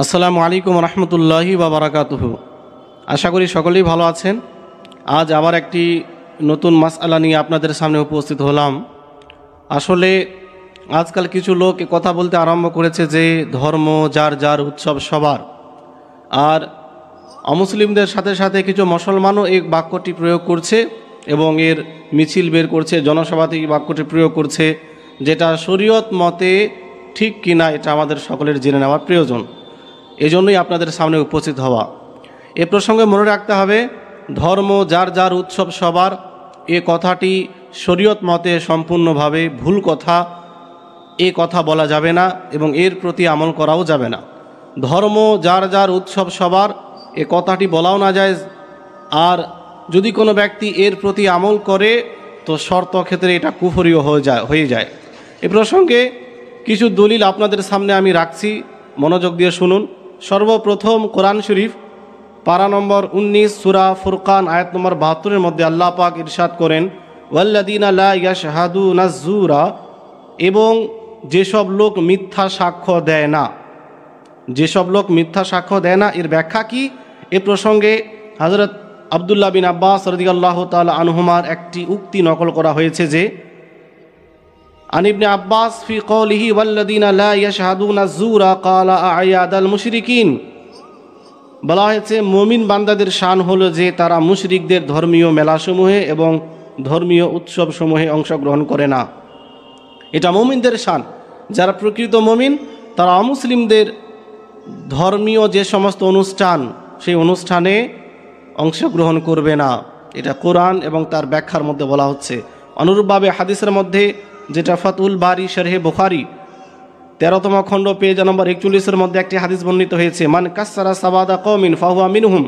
আসসালামু আলাইকুম রহমতুল্লাহি ওয়া বারাকাতুহু। আশা করি সকলেই ভালো আছেন। আজ আবার একটি নতুন মাসআলা নিয়ে আপনাদের সামনে উপস্থিত হলাম। আসলে আজকাল কিছু লোক কথা বলতে আরম্ভ করেছে যে ধর্ম যার যার, উৎসব সবার। আর অমুসলিমদের সাথে সাথে কিছু মুসলমানও এই বাক্যটি প্রয়োগ করছে এবং এর মিছিল বের করছে, জনসভাতে এই বাক্যটি প্রয়োগ করছে, যেটা শরীয়ত মতে ঠিক কিনা এটা আমাদের সকলের জেনে নেওয়া প্রয়োজন। এজন্যই আপনাদের সামনে উপস্থিত হওয়া। এ প্রসঙ্গে মনে রাখতে হবে, ধর্ম যার যার, উৎসব সবার, এ কথাটি শরীয়ত মতে সম্পূর্ণভাবে ভুল কথা। এ কথা বলা যাবে না এবং এর প্রতি আমল করাও যাবে না। ধর্ম যার যার, উৎসব সবার, এ কথাটি বলাও না যায়। আর যদি কোনো ব্যক্তি এর প্রতি আমল করে তো শর্ত ক্ষেত্রে এটা কুফরিও হয়ে যায়। এ প্রসঙ্গে কিছু দলিল আপনাদের সামনে আমি রাখছি, মনোযোগ দিয়ে শুনুন। সর্বপ্রথম কোরআন শরীফ পারা নম্বর 19 সূরা ফুরকান আয়াত নম্বর 72-এর মধ্যে আল্লাহ পাক ইরশাদ করেন, ওয়াল্লাযীনা লা ইয়াশহাদুনা যুরা, এবং যেসব লোক মিথ্যা সাক্ষ্য দেয় না। যেসব লোক মিথ্যা সাক্ষ্য দেয় না, এর ব্যাখ্যা কি? এ প্রসঙ্গে হযরত আব্দুল্লাহ বিন আব্বাস রাদিয়াল্লাহু তাআলা আনহুমার একটি উক্তি নকল করা হয়েছে যে, আন ইবনে আব্বাস ফি কওলিহি ওয়াল্লাযীনা লা ইয়াশহাদুনা যুরা ক্বালা আ'য়াদাল মুশরিকিন, বলা হয়েছে মুমিন বান্দাদের শান হলো যে তারা মুশরিকদের ধর্মীয় মেলাসমূহে এবং ধর্মীয় উৎসবসমূহে অংশগ্রহণ করে না। এটা মুমিনদের শান। যারা প্রকৃত মুমিন তারা অমুসলিমদের ধর্মীয় যে সমস্ত অনুষ্ঠান, সেই অনুষ্ঠানে অংশগ্রহণ করবে না। এটা কোরআন এবং তার ব্যাখ্যার মধ্যে বলা হচ্ছে। অনুরূপভাবে হাদিসের মধ্যে, যেটা ফাতুল বারি শরহে বুখারী 13তম খণ্ড পেজ নম্বর 41-এর মধ্যে একটি হাদিস বর্ণিত হয়েছে, মান কাসসারা সাবাদা কওমিন ফাহুয়া মিনহুম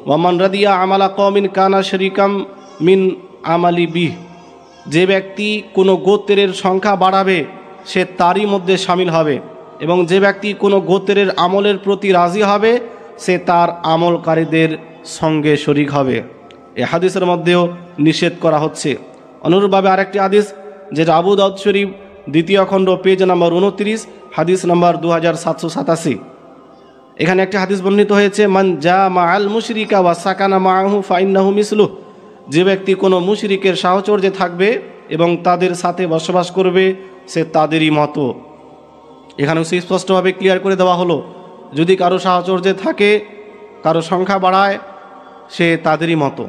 ওয়া মান রাদিয়া আমালা কওমিন কানা শরীকাম মিন আমালি বিহ। যে ব্যক্তি কোনো গোত্রের সংখ্যা বাড়াবে সে তারই মধ্যে শামিল হবে, এবং যে ব্যক্তি কোনো গোত্রের আমলের প্রতি রাজি হবে সে তার আমলকারীদের সঙ্গে শরীক হবে। এই হাদিসের মধ্যেও নিষেধ করা হচ্ছে। অনুরূপভাবে আরেকটি হাদিস, যেটা আবু দাউদ শরীফ 2য় খণ্ড পেজ নম্বর 29, হাদিস নম্বর 2787। এখানে একটি হাদিস বর্ণিত হয়েছে, মান জামা আল মুশরিকা ওয়া সাকানা মাআহু ফাইন্নাহু মিসলুহ। যে ব্যক্তি কোনো মুশরিকের সাহচর্যে থাকবে এবং তাদের সাথে বসবাস করবে সে তাদেরই মতো। এখানেও সুস্পষ্টভাবে ক্লিয়ার করে দেওয়া হলো, যদি কারো সাহচর্যে থাকে, কারো সংখ্যা বাড়ায়, সে তাদেরই মতো।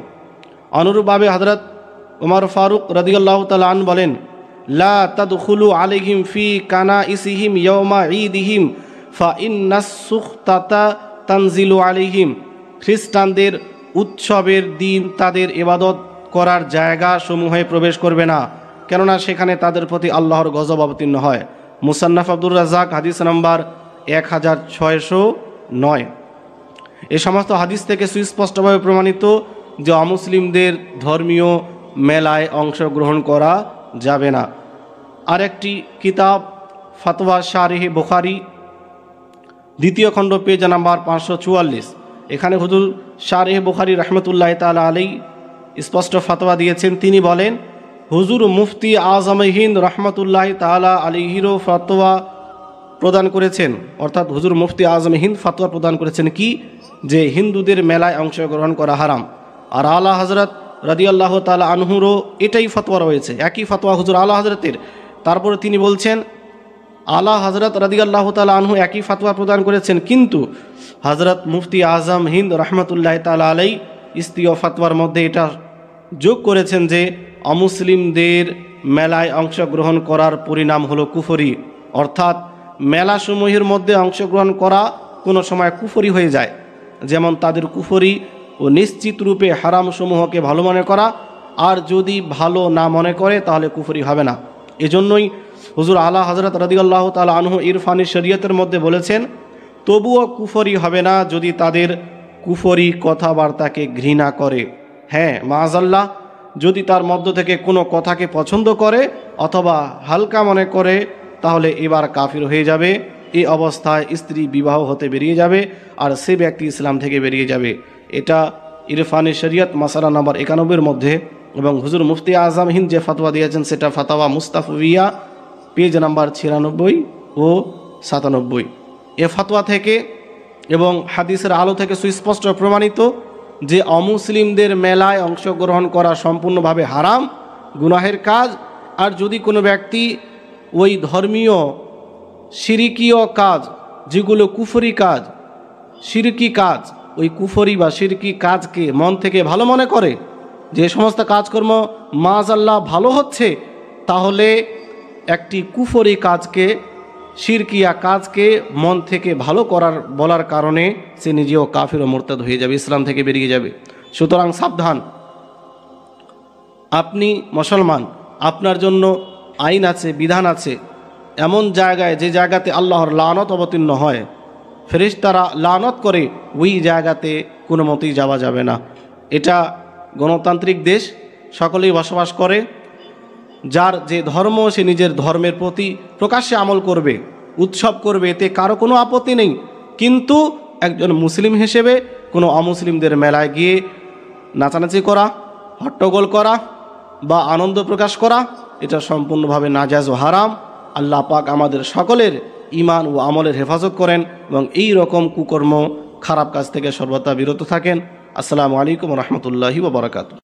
অনুরূপভাবে হযরত ওমর ফারুক রাদিয়াল্লাহু তাআলা আনহু বলেন, লা তাদখুলু আলাইহিম ফি কানাইসিহিম ইয়াওমা ঈদিহিম ফা ইন্নাস সুখতাতা তানজিলু আলাইহিম। খ্রিস্টানদের উৎসবের দিন তাদের ইবাদত করার জায়গা সমূহে প্রবেশ করবে না, কেননা সেখানে তাদের প্রতি আল্লাহর গজব অবতীর্ণ হয়। মুসান্নাফ আব্দুর রাজ্জাক হাদিস নাম্বার 1609। এই সমস্ত হাদিস থেকে সুস্পষ্টভাবে প্রমাণিত যে অমুসলিমদের ধর্মীয় মেলায় অংশগ্রহণ করা যাবে না। আরেকটি কিতাব ফাতওয়া শারহে বুখারী 2য় খণ্ড পেজ নাম্বার 544। এখানে হুজুর শারহে বুখারী রাহমাতুল্লাহি তাআলা আলাইহি স্পষ্ট ফতোয়া দিয়েছেন। তিনি বলেন, হুজুর মুফতি আজম হিন্দ রাহমাতুল্লাহি তাআলা আলাইহিরও ফতোয়া প্রদান করেছেন। অর্থাৎ হুজুর মুফতি আজম হিন্দ ফতোয়া প্রদান করেছেন কি, যে হিন্দুদের মেলায় অংশগ্রহণ করা হারাম। আর আলা হযরত রাদিয়াল্লাহু তাআলা আনহুরও এটাই ফতোয়া রয়েছে, একই ফতোয়া হুজুর আলা হযরতের। তারপরে তিনি বলছেন, আলা হযরত রাদিয়াল্লাহু তাআলা আনহু একই ফতোয়া প্রদান করেছেন, কিন্তু হযরত মুফতি আজম হিন্দ রাহমাতুল্লাহি তাআলা আলাইহি ইস্তিও ফতোয়ার মধ্যে এটা যোগ করেছেন যে অমুসলিমদের মেলায় অংশগ্রহণ করার পরিণাম হলো কুফরি। অর্থাৎ মেলাসমূহের মধ্যে অংশগ্রহণ করা কোনো সময় কুফরি হয়ে যায়, যেমন তাদের কুফরি ও নিশ্চিত রূপে হারামসমূহকে ভালো মনে করা, আর যদি ভালো না মনে করে তাহলে কুফরি হবে না। এজন্যই হুজুর আলা হযরত রাদিয়াল্লাহু তাআলা আনহু ইরফানি শরীয়তের মধ্যে বলেছেন, তবুও কুফরি হবে না যদি তাদের কুফরি কথাবার্তাকে ঘৃণা করে। হ্যাঁ, মাআযাল্লাহ, যদি তার মধ্য থেকে কোনো কথাকে পছন্দ করে অথবা হালকা মনে করে তাহলে এবার কাফির হয়ে যাবে। এই অবস্থায় স্ত্রী বিবাহ হতে বেরিয়ে যাবে আর সে ব্যক্তি ইসলাম থেকে বেরিয়ে যাবে। এটা ইরফানি শরীয়ত মাসালা নম্বর 91-এর মধ্যে, এবং হুজুর মুফতি আজম হিন্দ যে ফতোয়া দিয়েছেন সেটা ফাতাওয়া মুস্তাফাবিয়া পেজ নাম্বার 96 ও 97। এ ফতোয়া থেকে এবং হাদিসের আলো থেকে সুস্পষ্ট প্রমাণিত যে অমুসলিমদের মেলায় অংশগ্রহণ করা সম্পূর্ণভাবে হারাম, গুনাহের কাজ। আর যদি কোনো ব্যক্তি ওই ধর্মীয় শিরকীয় কাজ, যেগুলো কুফরি কাজ, শিরকি কাজ, ওই কুফরি বা শিরকি কাজকে মন থেকে ভালো মনে করে, যে সমস্ত কাজকর্ম মাআযাল্লাহ ভালো হচ্ছে, তাহলে একটি কুফরি কাজকে, শিরকিয়া কাজকে মন থেকে ভালো বলার কারণে সে নিজেও কাফির ও মুরতাদ হয়ে যাবে, ইসলাম থেকে বেরিয়ে যাবে। সুতরাং সাবধান, আপনি মুসলমান, আপনার জন্য আইন আছে, বিধান আছে। এমন জায়গায়, যে জায়গাতে আল্লাহর লানত অবতীর্ণ হয়, ফেরেশতারা লানত করে, ওই জায়গাতে কোনো মতেই যাওয়া যাবে না। এটা গণতান্ত্রিক দেশ, সকলেই বসবাস করে। যার যে ধর্ম, সে নিজের ধর্মের প্রতি প্রকাশ্যে আমল করবে, উৎসব করবে, এতে কারো কোনো আপত্তি নেই। কিন্তু একজন মুসলিম হিসেবে কোনো অমুসলিমদের মেলায় গিয়ে নাচানাচি করা, হট্টগোল করা বা আনন্দ প্রকাশ করা, এটা সম্পূর্ণভাবে নাজায়েজ ও হারাম। আল্লাহ পাক আমাদের সকলের ঈমান ও আমলের হেফাজত করেন এবং এই রকম কুকর্ম, খারাপ কাজ থেকে সর্বদা বিরত থাকেন। আসসালামু আলাইকুম ওয়া রাহমাতুল্লাহি ওয়া বারাকাতুহু।